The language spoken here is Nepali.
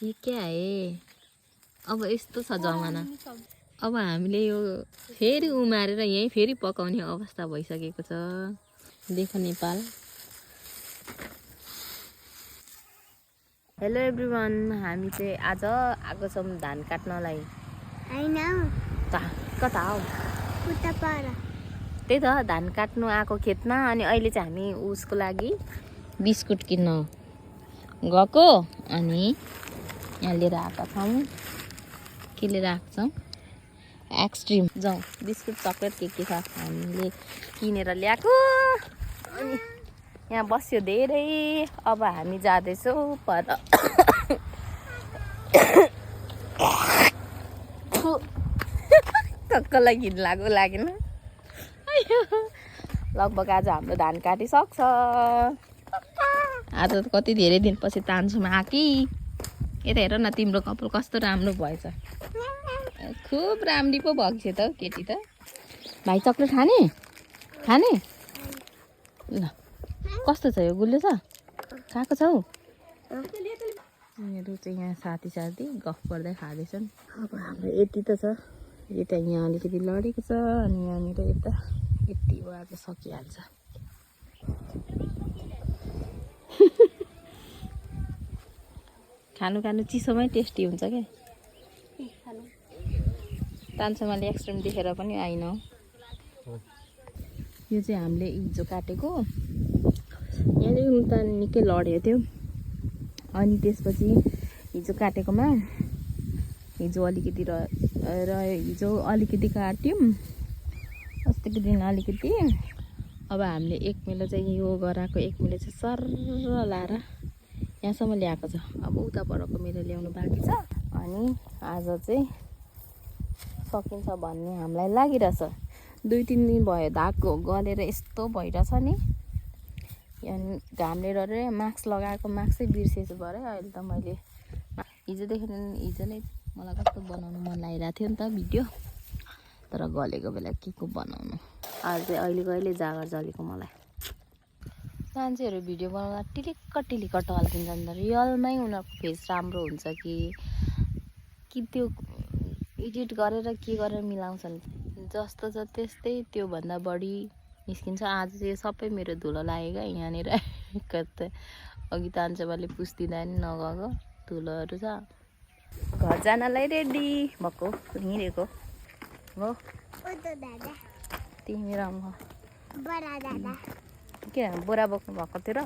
ये क्या है? अब यस्तो छ जमाना। अब हामीले यो फेरि उमारेर यहीँ फेरि पकाउने अवस्था भइसकेको छ। देखो नेपाल। हेलो एभ्रिवान, हामी चाहिँ आज आएको छौँ धान काट्नलाई। कता हो? त्यही त धान काट्नु आएको खेतमा। अनि अहिले चाहिँ हामी उसको लागि बिस्कुट किन्न गएको। अनि यहाँ लिएर आएका छौँ। के लिएर आएको छौँ? एक्सट्रिम। जाउँ बिस्कुट चक्लेट के छ हामीले किनेर ल्याएको। अनि यहाँ बस्यो धेरै। अब हामी जाँदैछौँ पर टक्कलाई घिन लागेन। लगभग आज हाम्रो धान काटिसक्छ। आज त कति धेरै दिनपछि तान्छुमा आकी। यता हेर न, तिम्रो कपाल कस्तो राम्रो भएछ। खुब राम्री पो भएको छ त केटी त। भाइ चक्लेट खाने ल। कस्तो छ यो? गुलियो छ? खाएको छौ? यिनीहरू चाहिँ यहाँ साथी गफ गर्दै खाँदैछन्। अब हाम्रो यति त छ। यता यहाँ अलिकति लडेको छ। अनि यहाँनिर यता यति हो। आज सकिहाल्छ। खानु चिसोमै टेस्टी हुन्छ क्या। तान्छमाले एक्सट्रिम देखेर पनि आइन। यो चाहिँ हामीले हिजो काटेको। यहाँदेखि त निकै लडेको थियो। अनि त्यसपछि हिजो काटेकोमा हिजो अलिकति काट्यौँ। अस्तिको दिन अलिकति। अब हामीले एक मिलो चाहिँ यो गराएको, एक मिलो चाहिँ सर्र लाएर यहाँसम्म ल्याएको छ। अब उता परको मेरो ल्याउनु बाँकी छ। अनि आज चाहिँ सकिन्छ भन्ने हामीलाई लागिरहेछ। 2-3 दिन भयो धागो गलेर यस्तो भइरहेछ नि। अनि घामले डरे मास्क लगाएको, मास्कै बिर्सेछु भरे। अहिले त मैले हिजो नै मलाई कस्तो बनाउनु मन लागिरहेको थियो नि त भिडियो। तर गलेको बेला के को बनाउनु। अहिले जागर जलेको मलाई। मान्छेहरू भिडियो बनाउँदा टिलिक्क टल्किन्छन् त। रियलमै उनीहरूको फेस राम्रो हुन्छ कि त्यो एडिट गरेर के गरेर मिलाउँछन्। जस्तो छ त्यस्तै त्योभन्दा बढी निस्किन्छ। आज चाहिँ सबै मेरो धुलो लागेको यहाँनिर। कतै अघि तान्छेबाले पुस्दिँदा नि नगएको धुलोहरू छ। घर जानलाई रेडी भएको हिँडेको हो। तिमी र म के बोरा बोक्नु भएको थियो र